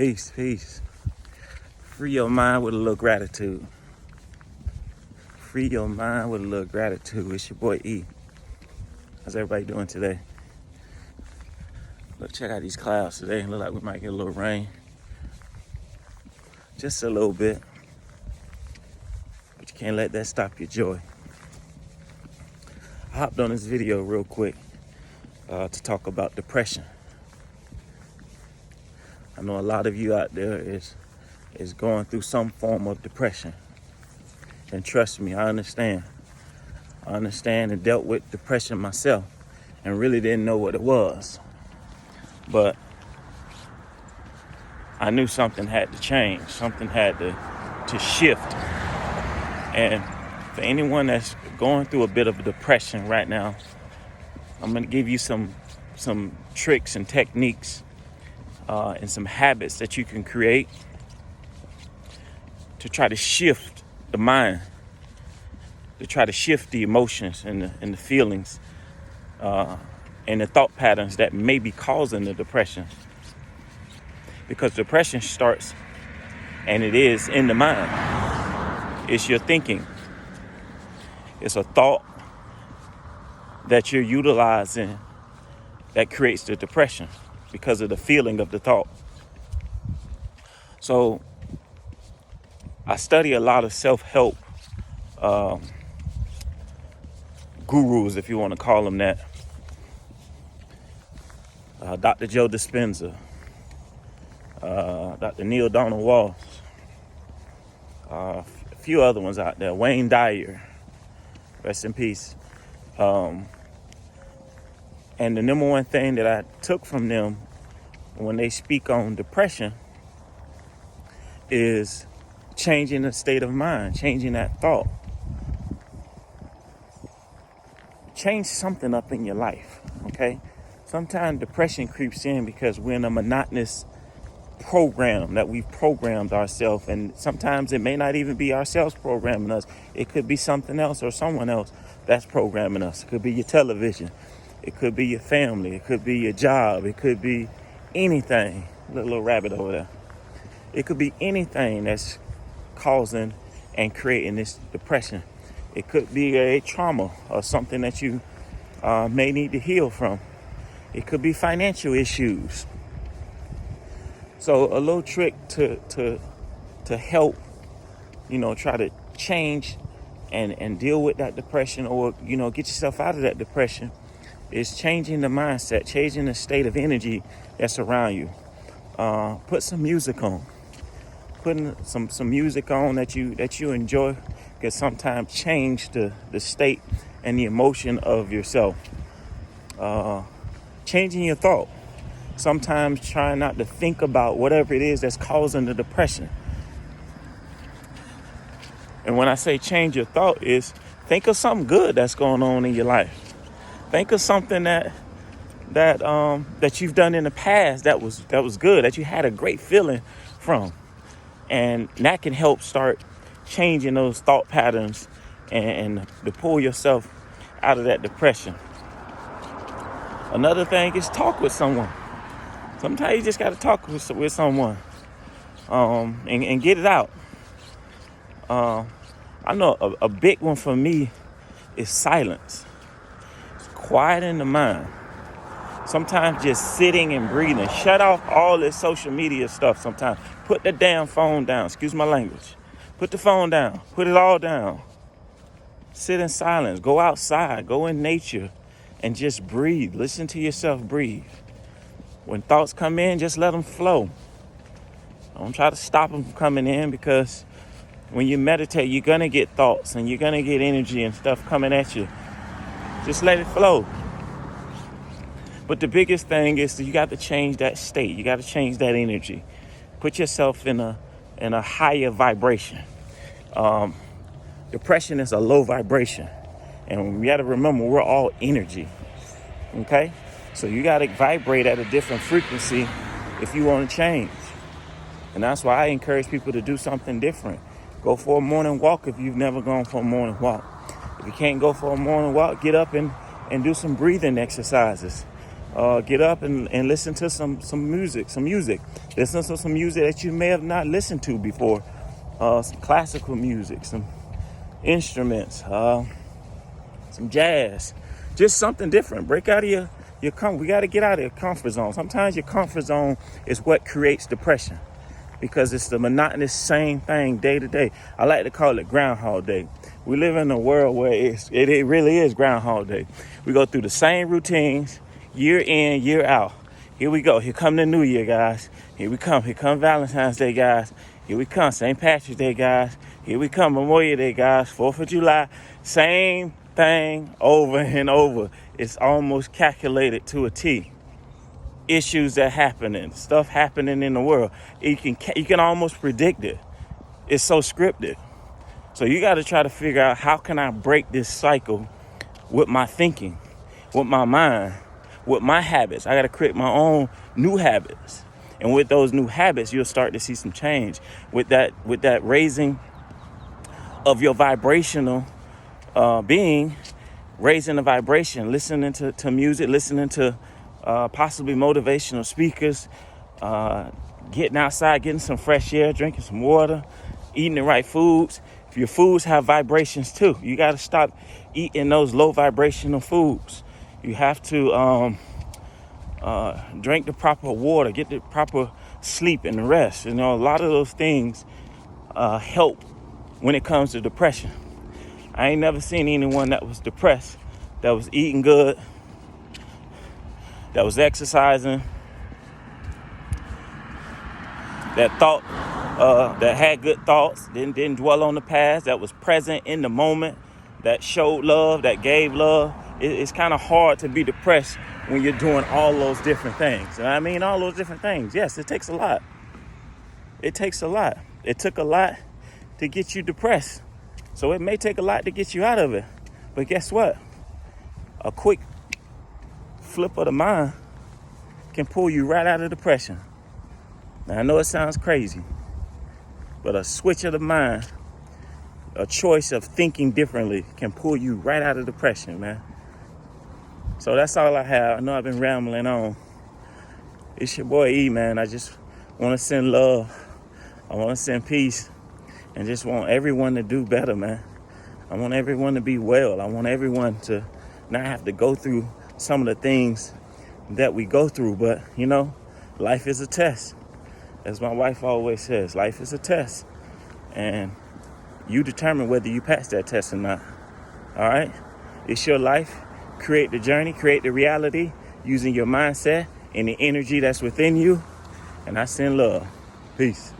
Peace, peace. Free your mind with a little gratitude. Free your mind with a little gratitude. It's your boy E. How's everybody doing today? Look, check out these clouds today. Look like we might get a little rain. Just a little bit. But you can't let that stop your joy. I hopped on this video real quick to talk about depression. I know a lot of you out there is going through some form of depression. And trust me, I understand. I understand and dealt with depression myself and really didn't know what it was. But I knew something had to change. Something had to shift. And for anyone that's going through a bit of a depression right now, I'm going to give you some tricks and techniques and some habits that you can create to try to shift the mind, to try to shift the emotions and the feelings and the thought patterns that may be causing the depression. Because depression starts, and it is in the mind. It's your thinking. It's a thought that you're utilizing that creates the depression because of the feeling of the thought. So I study a lot of self-help gurus, if you want to call them that. Dr. Joe Dispenza, Dr. Neil Donald Walsh, a few other ones out there, Wayne Dyer, rest in peace. And the number one thing that I took from them when they speak on depression is changing the state of mind, changing that thought. Change something up in your life, okay? Sometimes depression creeps in because we're in a monotonous program that we've programmed ourselves, and sometimes it may not even be ourselves programming us. It could be something else or someone else that's programming us. It could be your television. It could be your family. It could be your job. It could be anything. Little rabbit over there. It could be anything that's causing and creating this depression. It could be a trauma or something that you may need to heal from. It could be financial issues. So a little trick to help, try to change and deal with that depression, or, get yourself out of that depression, is changing the mindset, changing the state of energy that's around you. Put some music on. Putting some music on that you enjoy can sometimes change the state and the emotion of yourself. Changing your thought. Sometimes trying not to think about whatever it is that's causing the depression. And when I say change your thought, is think of something good that's going on in your life. Think of something that you've done in the past that was good, that you had a great feeling from. And that can help start changing those thought patterns and to pull yourself out of that depression. Another thing is talk with someone. Sometimes you just got to talk with someone and get it out. I know a big one for me is silence. It's quiet in the mind. Sometimes just sitting and breathing. Shut off all this social media stuff sometimes. Put the damn phone down. Excuse my language. Put the phone down. Put it all down. Sit in silence. Go outside. Go in nature and just breathe. Listen to yourself breathe. When thoughts come in, just let them flow. Don't try to stop them from coming in, because when you meditate, you're going to get thoughts and you're going to get energy and stuff coming at you. Just let it flow. But the biggest thing is that you got to change that state. You got to change that energy. Put yourself in a higher vibration. Depression is a low vibration. And we got to remember, we're all energy. Okay? So you got to vibrate at a different frequency if you want to change. And that's why I encourage people to do something different. Go for a morning walk if you've never gone for a morning walk. If you can't go for a morning walk, get up and do some breathing exercises. Get up and listen to some music. Listen to some music that you may have not listened to before. Some classical music, some instruments, some jazz. Just something different. Break out of your we got to get out of your comfort zone. Sometimes your comfort zone is what creates depression, because it's the monotonous same thing day to day. I like to call it Groundhog Day. We live in a world where it really is Groundhog Day. We go through the same routines year in, year out. Here we go. Here come the New Year, guys. Here we come. Here come Valentine's Day, guys. Here we come. St. Patrick's Day, guys. Here we come. Memorial Day, guys. 4th of July. Same thing over and over. It's almost calculated to a T. Issues that happening, stuff happening in the world. You can almost predict it. It's so scripted. So you got to try to figure out, how can I break this cycle with my thinking, with my mind, with my habits. I got to create my own new habits. And with those new habits, you'll start to see some change. With that raising of your vibrational being, raising the vibration, listening to music, listening to possibly motivational speakers, getting outside, getting some fresh air, drinking some water, eating the right foods. If your foods have vibrations too, you got to stop eating those low vibrational foods. You have to drink the proper water, get the proper sleep and rest. You know, a lot of those things help when it comes to depression. I ain't never seen anyone that was depressed, that was eating good, that was exercising, that thought, that had good thoughts, didn't dwell on the past, that was present in the moment, that showed love, that gave love. It's kind of hard to be depressed when you're doing all those different things. And I mean, all those different things. Yes, it takes a lot. It takes a lot. It took a lot to get you depressed. So it may take a lot to get you out of it. But guess what? A quick flip of the mind can pull you right out of depression. Now, I know it sounds crazy, but a switch of the mind, a choice of thinking differently, can pull you right out of depression, man. So that's all I have. I know I've been rambling on. It's your boy E, man. I just want to send love. I want to send peace, and just want everyone to do better, man. I want everyone to be well. I want everyone to not have to go through some of the things that we go through. But, you know, life is a test. As my wife always says, life is a test. And you determine whether you pass that test or not. All right? It's your life. Create the journey, create the reality using your mindset and the energy that's within you. And I send love. Peace.